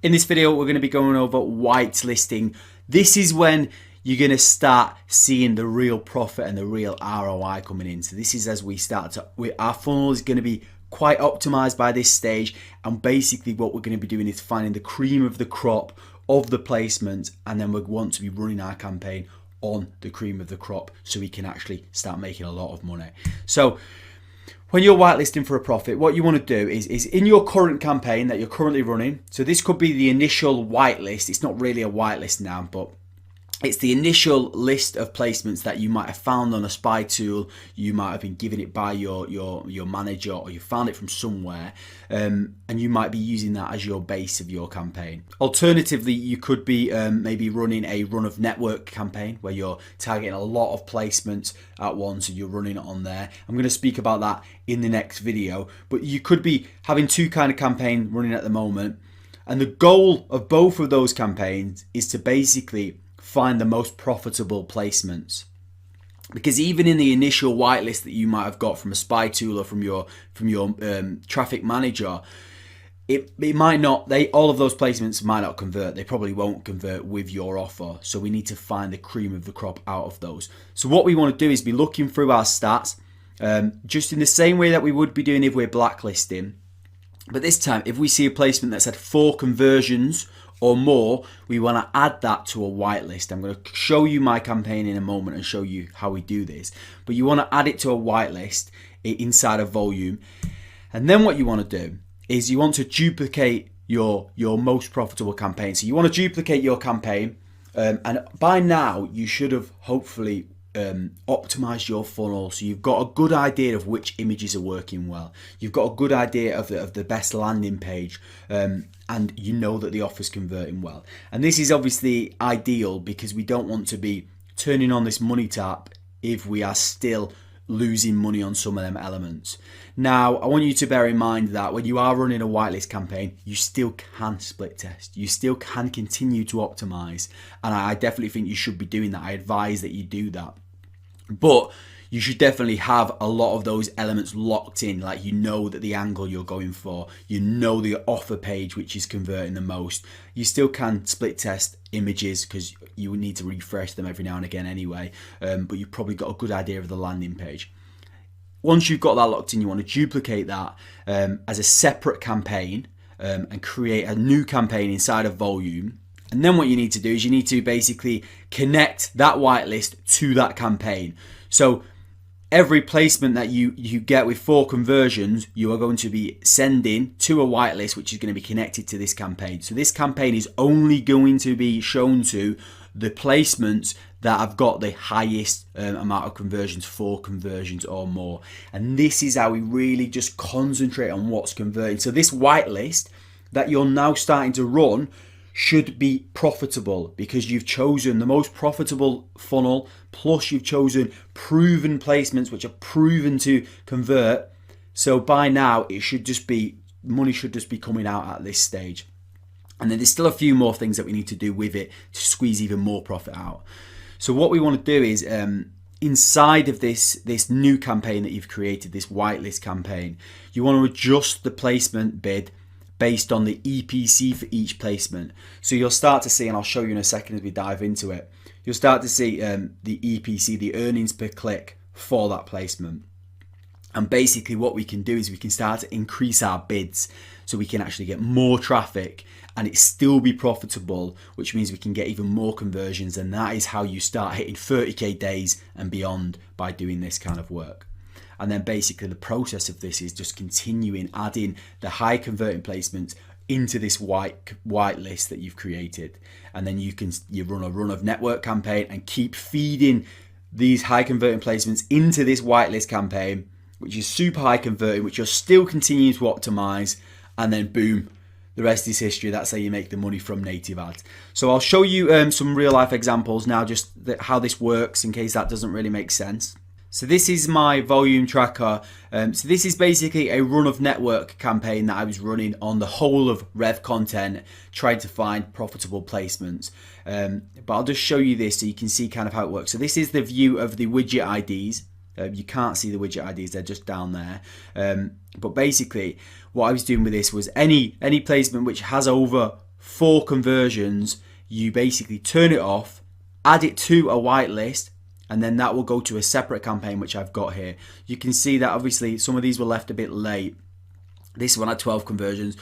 In this video, we're going to be going over whitelisting. This is when you're going to start seeing the real profit and the real ROI coming in. So this is as we start to, our funnel is going to be quite optimized by this stage. And basically what we're going to be doing is finding the cream of the crop of the placement. And then we want to be running our campaign on the cream of the crop so we can actually start making a lot of money. So when you're whitelisting for a profit, what you want to do is in your current campaign that you're currently running. So this could be the initial whitelist. It's not really a whitelist now, but it's the initial list of placements that you might have found on a spy tool. You might have been given it by your manager, or you found it from somewhere, and you might be using that as your base of your campaign. Alternatively, you could be maybe running a run of network campaign where you're targeting a lot of placements at once and you're running it on there. I'm going to speak about that in the next video, but you could be having two kind of campaign running at the moment. And the goal of both of those campaigns is to basically find the most profitable placements, because even in the initial whitelist that you might have got from a spy tool or from your traffic manager, it might not, all of those placements might not convert. They probably won't convert with your offer. So we need to find the cream of the crop out of those. So what we want to do is be looking through our stats, just in the same way that we would be doing if we're blacklisting. But this time, if we see a placement that's had 4 conversions or more, we want to add that to a whitelist. I'm going to show you my campaign in a moment and show you how we do this. But you want to add it to a whitelist inside of volume. And then what you want to do is you want to duplicate your most profitable campaign. So you want to duplicate your campaign. And by now, you should have hopefully optimize your funnel, so you've got a good idea of which images are working well. You've got a good idea of the best landing page, and you know that the offer's converting well. And this is obviously ideal because we don't want to be turning on this money tap if we are still losing money on some of them elements. Now, I want you to bear in mind that when you are running a whitelist campaign, you still can split test. You still can continue to optimize. And I definitely think you should be doing that. I advise that you do that. But you should definitely have a lot of those elements locked in, like you know that the angle you're going for, you know the offer page which is converting the most. You still can split test images because you need to refresh them every now and again anyway, but you've probably got a good idea of the landing page. Once you've got that locked in, you want to duplicate that as a separate campaign and create a new campaign inside of volume. And then what you need to do is you need to basically connect that whitelist to that campaign. So every placement that you get with 4 conversions, you are going to be sending to a whitelist which is going to be connected to this campaign. So this campaign is only going to be shown to the placements that have got the highest amount of conversions, 4 conversions or more. And this is how we really just concentrate on what's converting. So this whitelist that you're now starting to run should be profitable because you've chosen the most profitable funnel, plus you've chosen proven placements which are proven to convert. So by now it should just be, money should just be coming out at this stage. And then there's still a few more things that we need to do with it to squeeze even more profit out. So what we want to do is inside of this new campaign that you've created, this whitelist campaign, you want to adjust the placement bid based on the EPC for each placement. So you'll start to see, and I'll show you in a second as we dive into it, you'll start to see the EPC, the earnings per click for that placement. And basically what we can do is we can start to increase our bids so we can actually get more traffic and it still be profitable, which means we can get even more conversions. And that is how you start hitting 30K days and beyond by doing this kind of work. And then basically the process of this is just continuing adding the high converting placements into this white list that you've created. And then you run a run of network campaign and keep feeding these high converting placements into this whitelist campaign, which is super high converting, which you're still continuing to optimize. And then boom, the rest is history. That's how you make the money from native ads. So I'll show you some real life examples now, just how this works in case that doesn't really make sense. So this is my volume tracker. So this is basically a run of network campaign that I was running on the whole of Rev Content, trying to find profitable placements. But I'll just show you this so you can see kind of how it works. So this is the view of the widget IDs. You can't see the widget IDs, they're just down there. But basically what I was doing with this was any placement which has over 4 conversions, you basically turn it off, add it to a whitelist, and then that will go to a separate campaign, which I've got here. You can see that obviously some of these were left a bit late. This one had 12 conversions.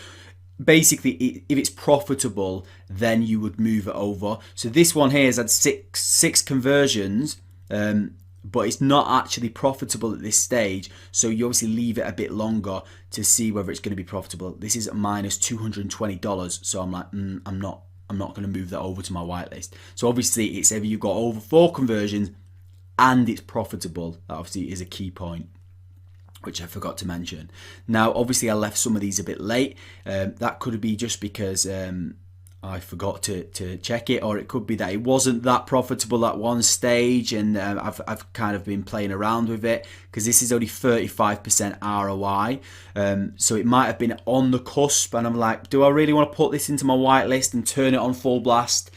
Basically, if it's profitable, then you would move it over. So this one here has had six conversions, but it's not actually profitable at this stage. So you obviously leave it a bit longer to see whether it's going to be profitable. This is at minus $220. So I'm like, I'm not going to move that over to my whitelist. So obviously it's either you've got over 4 conversions and it's profitable. That obviously is a key point, which I forgot to mention. Now, obviously, I left some of these a bit late. That could be just because I forgot to check it, or it could be that it wasn't that profitable at one stage, and I've kind of been playing around with it because this is only 35% ROI. So it might have been on the cusp, and I'm like, do I really want to put this into my whitelist and turn it on full blast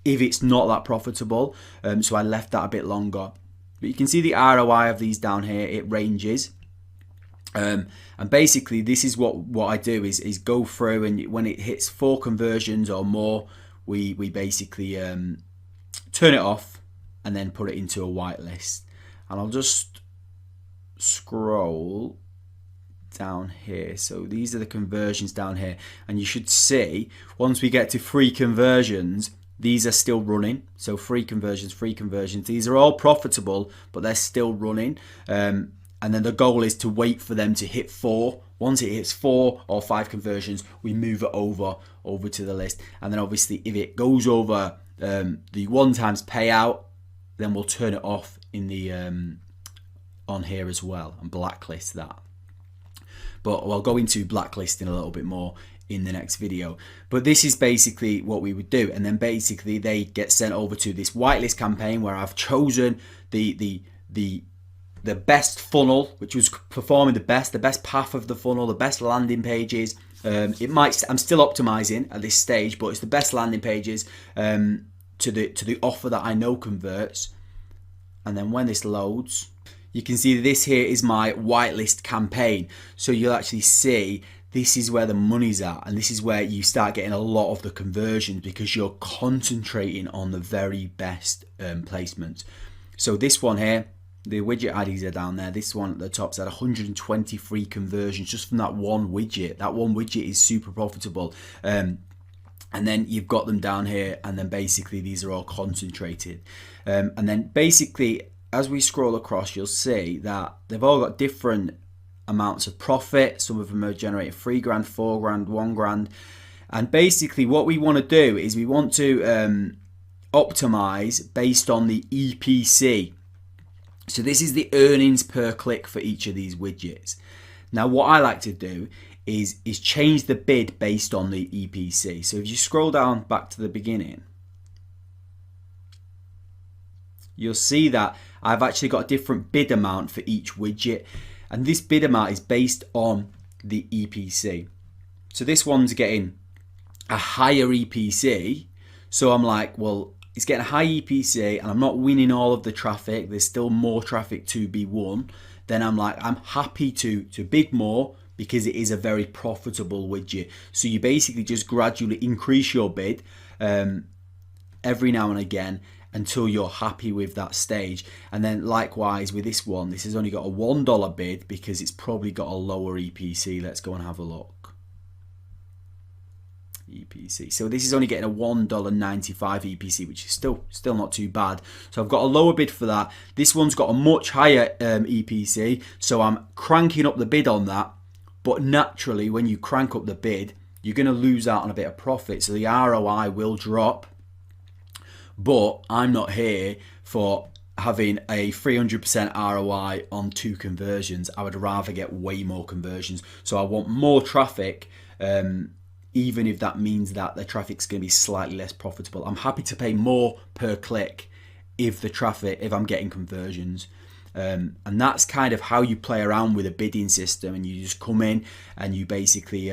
if it's not that profitable? So I left that a bit longer. But you can see the ROI of these down here. It ranges. And basically this is what I do is go through, and when it hits 4 conversions or more, we basically turn it off and then put it into a whitelist. And I'll just scroll down here. So these are the conversions down here, and you should see once we get to 3 conversions, these are still running. So 3 conversions. These are all profitable, but they're still running. And then the goal is to wait for them to hit 4. Once it hits 4 or 5 conversions, we move it over to the list. And then obviously if it goes over the 1 times payout, then we'll turn it off in the on here as well and blacklist that. But I'll go into blacklisting a little bit more in the next video. But this is basically what we would do. And then basically they get sent over to this whitelist campaign where I've chosen the best funnel, which was performing the best path of the funnel, the best landing pages. I'm still optimizing at this stage, but it's the best landing pages to the offer that I know converts. And then when this loads, you can see this here is my whitelist campaign. So you'll actually see this is where the money's at, and this is where you start getting a lot of the conversions because you're concentrating on the very best placements. So this one here, the widget IDs are down there. This one at the top's had 123 conversions just from that one widget. That one widget is super profitable. And then you've got them down here, and then basically these are all concentrated. And then basically as we scroll across, you'll see that they've all got different amounts of profit. Some of them are generating $3 grand, $4 grand, $1 grand. And basically what we want to do is we want to optimize based on the EPC. So this is the earnings per click for each of these widgets. Now what I like to do is change the bid based on the EPC. So if you scroll down back to the beginning, you'll see that I've actually got a different bid amount for each widget. And this bid amount is based on the EPC. So this one's getting a higher EPC. So I'm like, well, it's getting a high EPC and I'm not winning all of the traffic. There's still more traffic to be won. Then I'm like, I'm happy to bid more because it is a very profitable widget. So you basically just gradually increase your bid every now and again until you're happy with that stage. And then likewise with this one, this has only got a $1 bid because it's probably got a lower EPC. Let's go and have a look. EPC. So this is only getting a $1.95 EPC, which is still not too bad. So I've got a lower bid for that. This one's got a much higher EPC, so I'm cranking up the bid on that. But naturally, when you crank up the bid, you're going to lose out on a bit of profit. So the ROI will drop. But I'm not here for having a 300% ROI on 2 conversions. I would rather get way more conversions. So I want more traffic, even if that means that the traffic's going to be slightly less profitable. I'm happy to pay more per click if I'm getting conversions. And that's kind of how you play around with a bidding system, and you just come in and you basically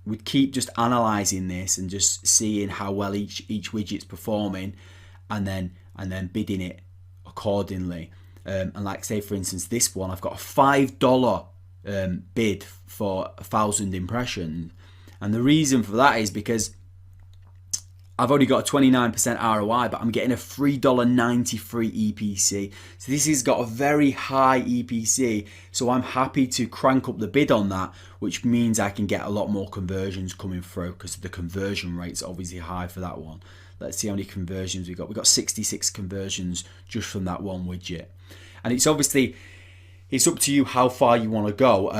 would keep just analyzing this and just seeing how well each widget's performing, and then bidding it accordingly. And like say for instance this one, I've got a $5 bid for 1,000 impressions, and the reason for that is because I've only got a 29% ROI, but I'm getting a $3.93 EPC. So this has got a very high EPC. So I'm happy to crank up the bid on that, which means I can get a lot more conversions coming through because the conversion rate's obviously high for that one. Let's see how many conversions we got. We got 66 conversions just from that one widget. And it's obviously, it's up to you how far you want to go.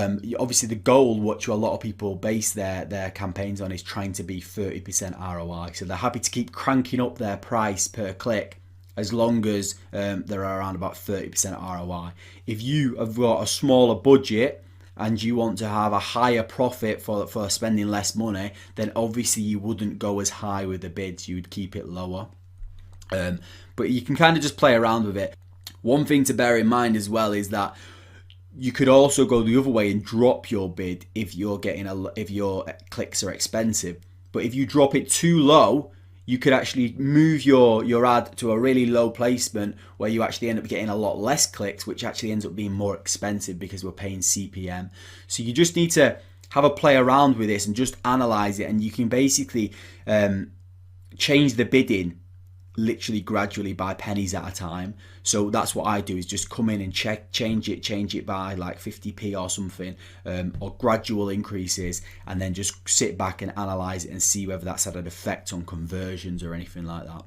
Obviously, the goal, which a lot of people base their campaigns on, is trying to be 30% ROI. So they're happy to keep cranking up their price per click as long as they're around about 30% ROI. If you have got a smaller budget and you want to have a higher profit for spending less money, then obviously you wouldn't go as high with the bids. You would keep it lower. But you can kind of just play around with it. One thing to bear in mind as well is that you could also go the other way and drop your bid if your clicks are expensive. But if you drop it too low, you could actually move your ad to a really low placement where you actually end up getting a lot less clicks, which actually ends up being more expensive because we're paying CPM. So you just need to have a play around with this and just analyze it, and you can basically change the bidding literally gradually by pennies at a time. So that's what I do, is just come in and change it by like 50p or something, or gradual increases, and then just sit back and analyze it and see whether that's had an effect on conversions or anything like that.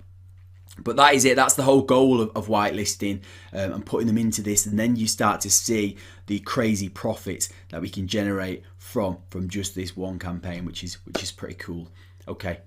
But that is it. That's the whole goal of whitelisting, and putting them into this, and then you start to see the crazy profits that we can generate from just this one campaign, which is pretty cool. Okay,